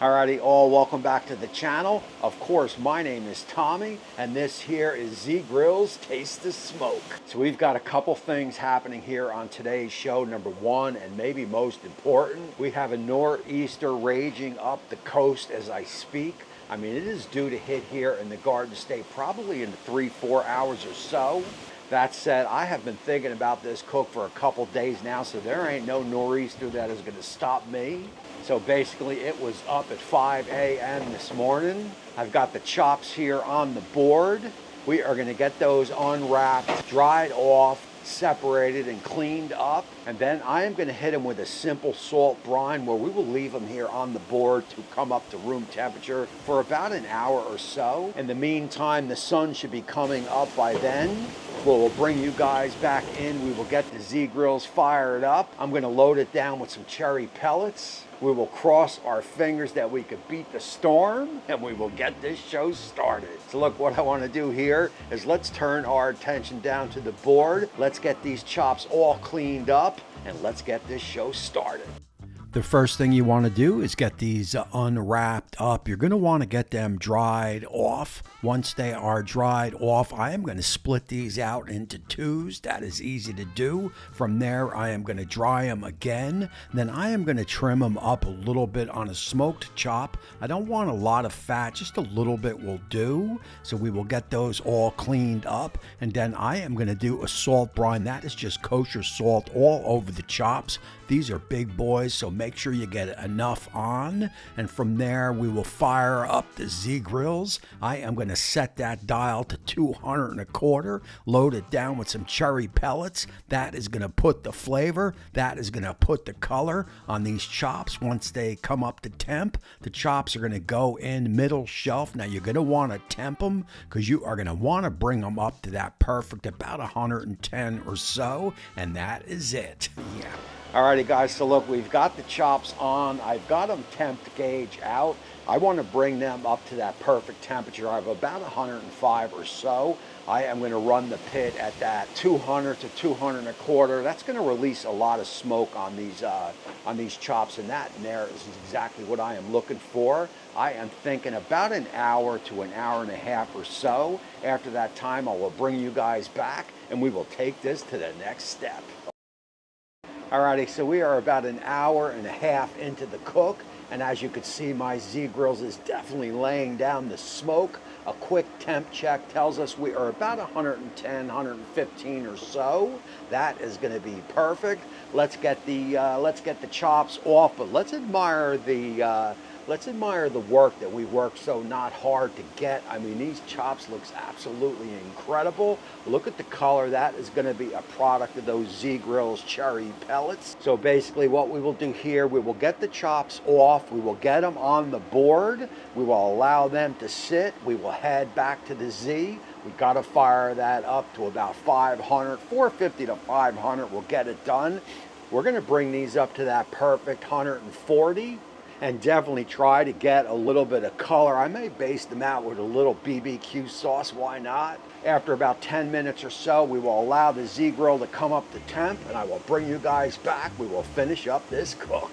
Alrighty, all welcome back to the channel. Of course, my name is Tommy, and this here is Z Grill's Taste of Smoke. So we've got a couple things happening here on today's show. Number one, and maybe most important, we have a nor'easter raging up the coast as I speak. I mean, it is due to hit here in the Garden State probably in 3-4 hours or so. That said, I have been thinking about this cook for a couple days now, so there ain't no nor'easter that is going to stop me. So basically, it was up at 5 a.m. this morning. I've got the chops here on the board. We are going to get those unwrapped, dried off, separated and cleaned up, and then I am going to hit them with a simple salt brine where we will leave them here on the board to come up to room temperature for about an hour or so. In the meantime, the sun should be coming up by then. We'll bring you guys back in. We will get the Z Grills fired up. I'm going to load it down with some cherry pellets. We will cross our fingers that we could beat the storm, and we will get this show started. So look, what I want to do here is let's turn our attention down to the board. Let's get these chops all cleaned up, and let's get this show started. The first thing you want to do is get these unwrapped up. You're going to want to get them dried off. Once they are dried off, I am going to split these out into twos. That is easy to do. From there, I am going to dry them again. Then I am going to trim them up a little bit on a smoked chop. I don't want a lot of fat, just a little bit will do. So we will get those all cleaned up. And then I am going to do a salt brine. That is just kosher salt all over the chops. These are big boys, so make sure you get enough on. And from there, we will fire up the Z Grills. I am going to set that dial to 200 1/4, load it down with some cherry pellets. That is going to put the flavor, that is going to put the color on these chops. Once they come up to temp, the chops are going to go in middle shelf. Now, you're going to want to temp them because you are going to want to bring them up to that perfect, about 110 or so, and that is it. Yeah. Alrighty guys, so look, we've got the chops on. I've got them temp gauge out. I want to bring them up to that perfect temperature. I have about 105 or so. I am going to run the pit at that 200 to 200 1/4. That's going to release a lot of smoke on these chops, and that in there is exactly what I am looking for. I am thinking about an hour to an hour and a half or so. After that time, I will bring you guys back, and we will take this to the next step. Alrighty, so we are about an hour and a half into the cook, and as you can see, my Z Grills is definitely laying down the smoke. A quick temp check tells us we are about 110, 115 or so. That is going to be perfect. Let's get the chops off, but let's admire the work that we worked so not hard to get. I mean, these chops looks absolutely incredible. Look at the color. That is going to be a product of those Z Grills cherry pellets. So basically what we will do here, we will get the chops off. We will get them on the board. We will allow them to sit. We will head back to the Z. We got to fire that up to about 500, 450 to 500. We'll get it done. We're going to bring these up to that perfect 140. And definitely try to get a little bit of color. I may baste them out with a little BBQ sauce, why not? After about 10 minutes or so, we will allow the Z Grill to come up to temp, and I will bring you guys back. We will finish up this cook.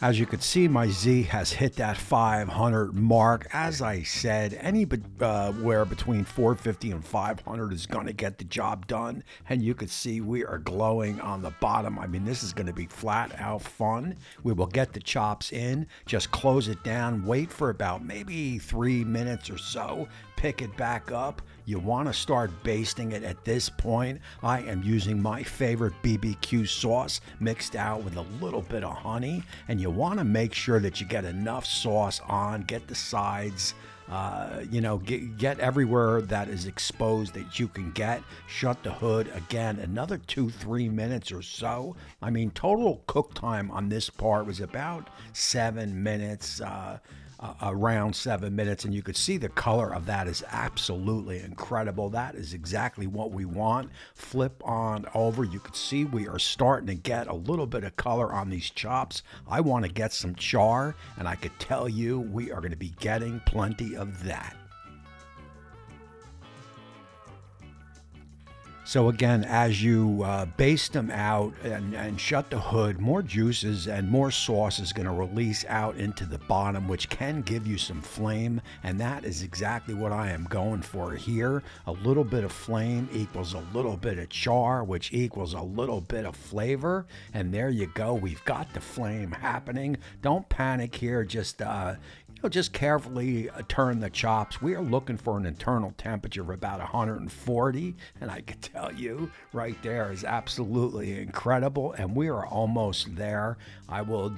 As you can see, my Z has hit that 500 mark. As I said, anywhere between 450 and 500 is going to get the job done. And you can see we are glowing on the bottom. I mean, this is going to be flat out fun. We will get the chops in, just close it down, wait for about maybe 3 minutes or so, pick it back up. You want to start basting it at this point. I am using my favorite BBQ sauce mixed out with a little bit of honey, and you want to make sure that you get enough sauce on, get the sides, get everywhere that is exposed that you can get. Shut the hood again, another 2-3 minutes or so. I mean, total cook time on this part was about 7 minutes. Around 7 minutes, and you could see the color of that is absolutely incredible. That is exactly what we want. Flip on over. You could see we are starting to get a little bit of color on these chops. I want to get some char, and I could tell you we are going to be getting plenty of that. So again, as you baste them out and shut the hood, more juices and more sauce is going to release out into the bottom, which can give you some flame, and that is exactly what I am going for here. A little bit of flame equals a little bit of char, which equals a little bit of flavor, and there you go. We've got the flame happening. Don't panic here. Just carefully turn the chops. We are looking for an internal temperature of about 140, and I can tell you right there is absolutely incredible, and we are almost there. I will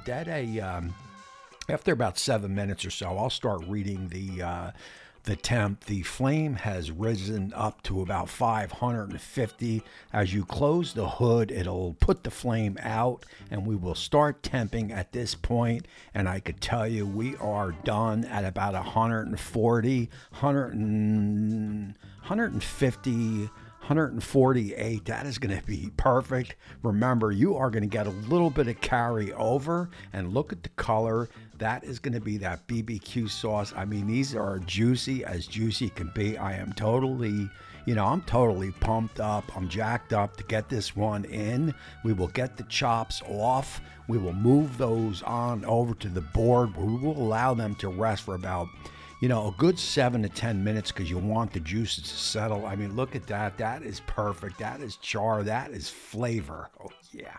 after about 7 minutes or so, I'll start reading the temp. The flame has risen up to about 550. As you close the hood, it'll put the flame out, and we will start temping at this point. And I could tell you we are done at about 140, 150, 148. That is going to be perfect. Remember, you are going to get a little bit of carry over, and look at the color. That is going to be that BBQ sauce. I mean, these are juicy as juicy can be. I am totally, I'm totally pumped up. I'm jacked up to get this one in. We will get the chops off. We will move those on over to the board. We will allow them to rest for about a good 7 to 10 minutes because you want the juices to settle. I mean, look at that. That is perfect. That is char. That is flavor. Oh, yeah.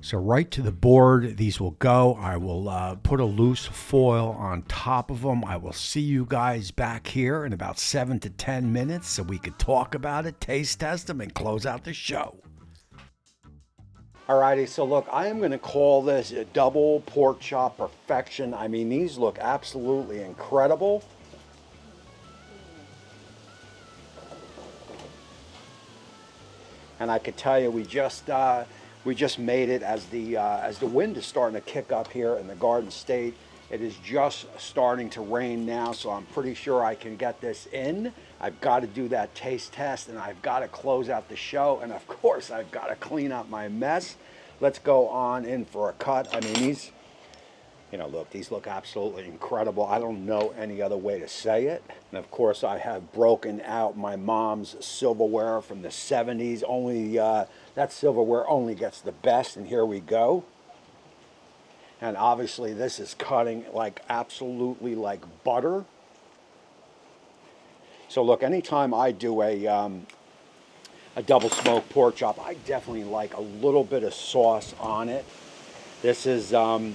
So right to the board, these will go. I will put a loose foil on top of them. I will see you guys back here in about 7 to 10 minutes so we could talk about it, taste test them, and close out the show. Alrighty, so look, I am going to call this a double pork chop perfection. I mean, these look absolutely incredible. And I could tell you, we just made it as the wind is starting to kick up here in the Garden State. It is just starting to rain now, so I'm pretty sure I can get this in. I've got to do that taste test, and I've got to close out the show, and of course I've got to clean up my mess. Let's go on in for a cut. I mean, these, look, these look absolutely incredible. I don't know any other way to say it. And of course I have broken out my mom's silverware from the 70s. Only that silverware only gets the best, and here we go. And obviously this is cutting like absolutely like butter. So look, anytime I do a double smoked pork chop, I definitely like a little bit of sauce on it. This is my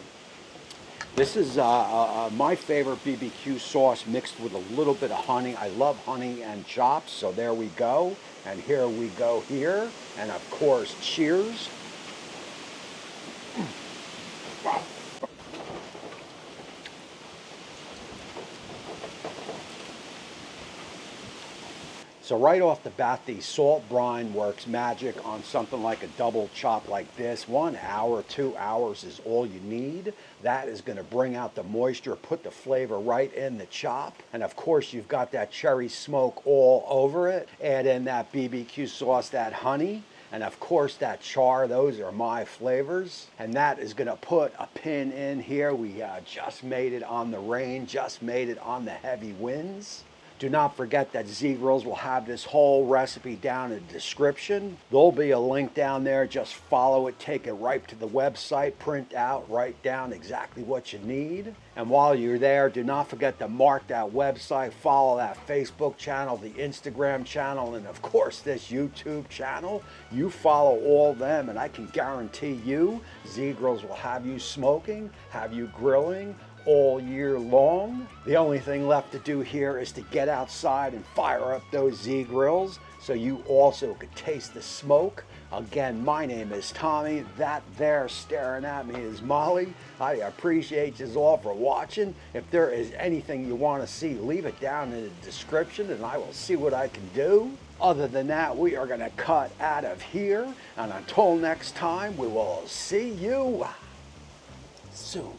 favorite BBQ sauce mixed with a little bit of honey. I love honey and chops, so there we go. And here we go here. And of course, cheers. Wow. So right off the bat, the salt brine works magic on something like a double chop like this. 1 hour, 2 hours is all you need. That is going to bring out the moisture, put the flavor right in the chop. And of course, you've got that cherry smoke all over it. Add in that BBQ sauce, that honey, and of course that char. Those are my flavors. And that is going to put a pin in here. We just made it on the rain, just made it on the heavy winds. Do not forget that Z-Grills will have this whole recipe down in the description. There'll be a link down there. Just follow it, take it right to the website, print out, write down exactly what you need. And while you're there, do not forget to mark that website, follow that Facebook channel, the Instagram channel, and of course this YouTube channel. You follow all them, and I can guarantee you Z-Grills will have you smoking, have you grilling, all year long. The only thing left to do here is to get outside and fire up those Z-Grills so you also could taste the smoke. Again, my name is Tommy. That there staring at me is Molly. I appreciate you all for watching. If there is anything you want to see, leave it down in the description and I will see what I can do. Other than that, we are going to cut out of here. And until next time, we will see you soon.